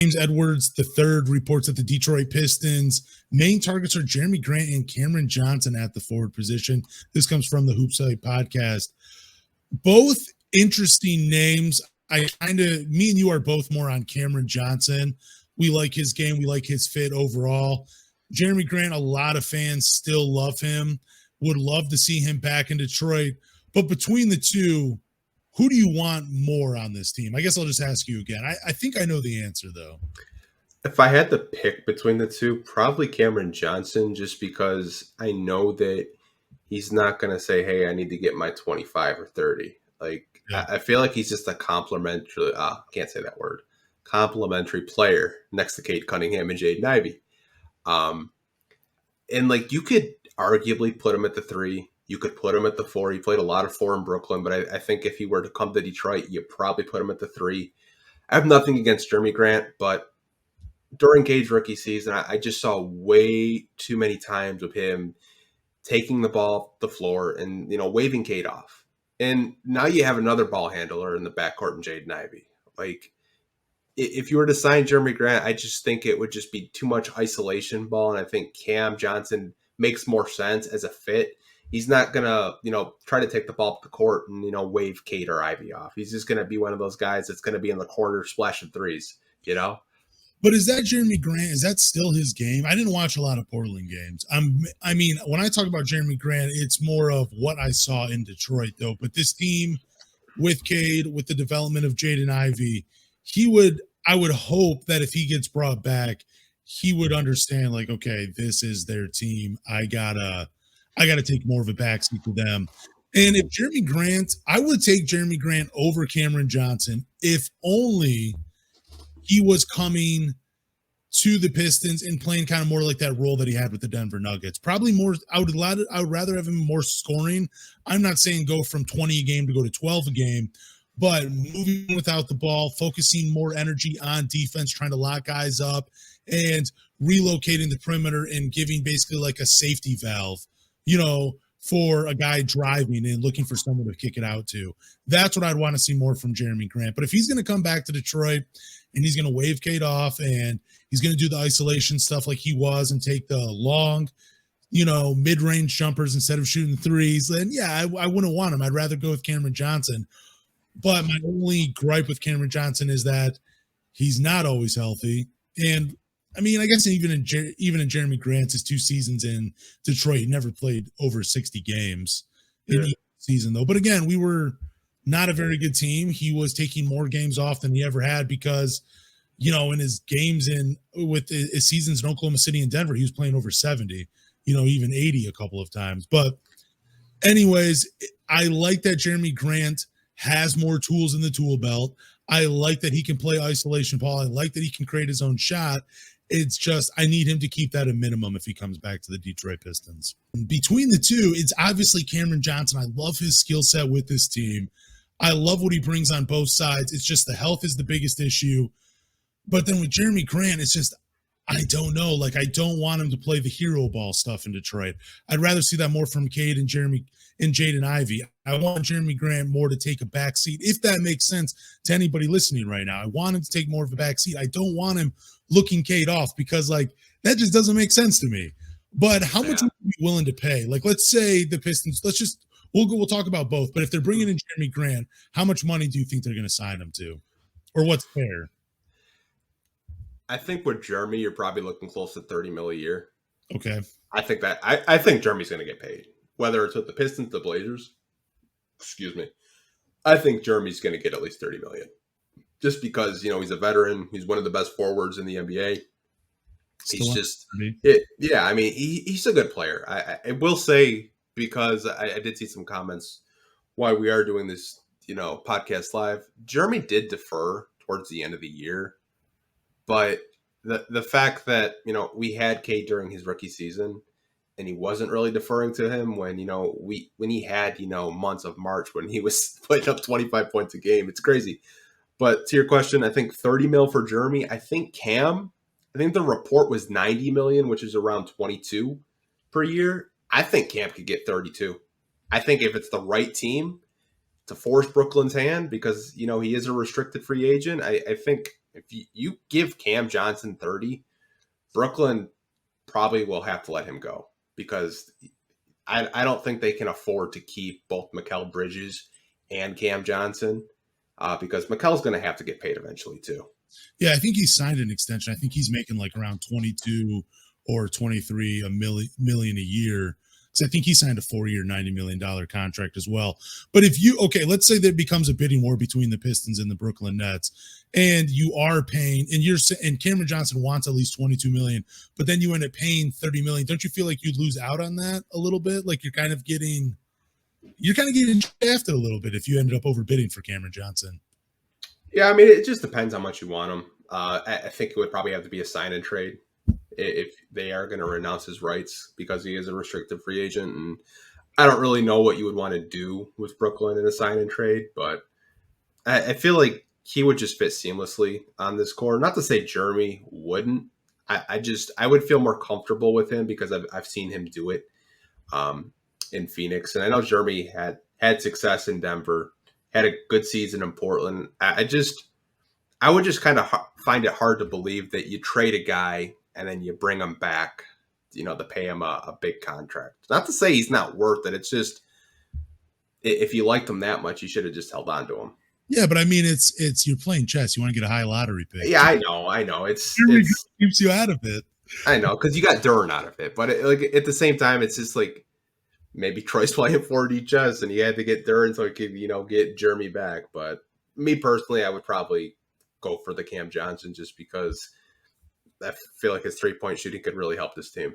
James Edwards III reports that the Detroit Pistons' main targets are Jerami Grant and Cameron Johnson at the forward position. This comes from the Hoopside podcast. Both interesting names. Me and you are both more on Cameron Johnson. We like his game. We like his fit overall. Jerami Grant, a lot of fans still love him, would love to see him back in Detroit. But between the two, who do you want more on this team? I guess I'll just ask you again. I think I know the answer, though. If I had to pick between the two, probably Cameron Johnson, just because I know that he's not going to say, hey, I need to get my 25 or 30. I feel like he's just a complimentary, can't say that word, complimentary player next to Cade Cunningham and Jaden Ivey. And you could arguably put him at the 3. You could put him at the 4. He played a lot of 4 in Brooklyn, but I think if he were to come to Detroit, you probably put him at the 3. I have nothing against Jerami Grant, but during Cade's rookie season, I just saw way too many times of him taking the ball off the floor and, waving Cade off. And now you have another ball handler in the backcourt in Jaden Ivey. If you were to sign Jerami Grant, I just think it would just be too much isolation ball, and I think Cam Johnson makes more sense as a fit. He's not going to, try to take the ball up the court and, wave Cade or Ivy off. He's just going to be one of those guys that's going to be in the corner splashing threes, But is that Jerami Grant? Is that still his game? I didn't watch a lot of Portland games. When I talk about Jerami Grant, it's more of what I saw in Detroit, though. But this team with Cade, with the development of Jaden Ivey, I would hope that if he gets brought back, he would understand, okay, this is their team. I gotta take more of a backseat to them. And if Jerami Grant, I would take Jerami Grant over Cameron Johnson, if only he was coming to the Pistons and playing kind of more like that role that he had with the Denver Nuggets. Probably more, I would rather have him more scoring. I'm not saying go from 20 a game to go to 12 a game, but moving without the ball, focusing more energy on defense, trying to lock guys up, and relocating the perimeter and giving basically like a safety valve, for a guy driving and looking for someone to kick it out to. That's what I'd want to see more from Jerami Grant. But if he's going to come back to Detroit and he's going to wave Cade off and he's going to do the isolation stuff like he was and take the long, mid-range jumpers instead of shooting threes, then yeah, I wouldn't want him. I'd rather go with Cameron Johnson. But my only gripe with Cameron Johnson is that he's not always healthy. And I guess even in Jerami Grant's 2 seasons in Detroit, he never played over 60 games in each season, though. But again, we were not a very good team. He was taking more games off than he ever had because, in his games with his seasons in Oklahoma City and Denver, he was playing over 70, even 80 a couple of times. But anyways, I like that Jerami Grant has more tools in the tool belt. I like that he can play isolation ball. I like that he can create his own shot. It's just I need him to keep that a minimum if he comes back to the Detroit Pistons. Between the two, it's obviously Cameron Johnson. I love his skill set with this team. I love what he brings on both sides. It's just the health is the biggest issue. But then with Jerami Grant, it's just I don't know. I don't want him to play the hero ball stuff in Detroit. I'd rather see that more from Cade and Jaden Ivey. I want Jerami Grant more to take a back seat, if that makes sense to anybody listening right now. I want him to take more of a back seat. I don't want him looking Cade off because that just doesn't make sense to me. But how much would you be willing to pay? Let's say the Pistons, we'll talk about both, but if they're bringing in Jerami Grant, how much money do you think they're going to sign him to? Or what's fair? I think with Jerami, you're probably looking close to $30 million a year. Okay. I think Jerami's going to get paid, whether it's with the Pistons, the Blazers. Excuse me. I think Jerami's going to get at least $30 million. Just because, he's a veteran. He's one of the best forwards in the NBA. He's a good player. I will say, because I did see some comments why we are doing this, podcast live. Jerami did defer towards the end of the year. But the fact that, we had Cade during his rookie season and he wasn't really deferring to him when he had, months of March when he was putting up 25 points a game. It's crazy. But to your question, I think 30 mil for Jerami. I think the report was 90 million, which is around 22 per year. I think Cam could get 32. I think if it's the right team to force Brooklyn's hand, because, he is a restricted free agent, I think If you give Cam Johnson 30, Brooklyn probably will have to let him go because I don't think they can afford to keep both Mikal Bridges and Cam Johnson because Mikal's going to have to get paid eventually too. Yeah, I think he signed an extension. I think he's making like around 22 or 23 million a year. So I think he signed a 4-year, $90 million contract as well. But let's say there becomes a bidding war between the Pistons and the Brooklyn Nets, and you are paying, and Cameron Johnson wants at least 22 million, but then you end up paying 30 million. Don't you feel like you'd lose out on that a little bit? Like you're kind of getting shafted a little bit if you ended up overbidding for Cameron Johnson. Yeah, I mean, it just depends how much you want him. I think it would probably have to be a sign and trade if they are going to renounce his rights because he is a restricted free agent. And I don't really know what you would want to do with Brooklyn in a sign and trade, but I feel like he would just fit seamlessly on this core. Not to say Jerami wouldn't. I would feel more comfortable with him because I've seen him do it in Phoenix. And I know Jerami had success in Denver, had a good season in Portland. I would just kind of find it hard to believe that you trade a guy and then you bring him back, to pay him a big contract. Not to say he's not worth it. It's just, if you liked him that much, you should have just held on to him. Yeah, but I mean, it's you're playing chess. You want to get a high lottery pick. Yeah, I know. It's keeps you out of it. I know, because you got Duran out of it. But at the same time, it's just like maybe Troy's playing 4D chess and he had to get Duran so he could, get Jerami back. But me personally, I would probably go for the Cam Johnson just because I feel like his 3-point shooting could really help this team.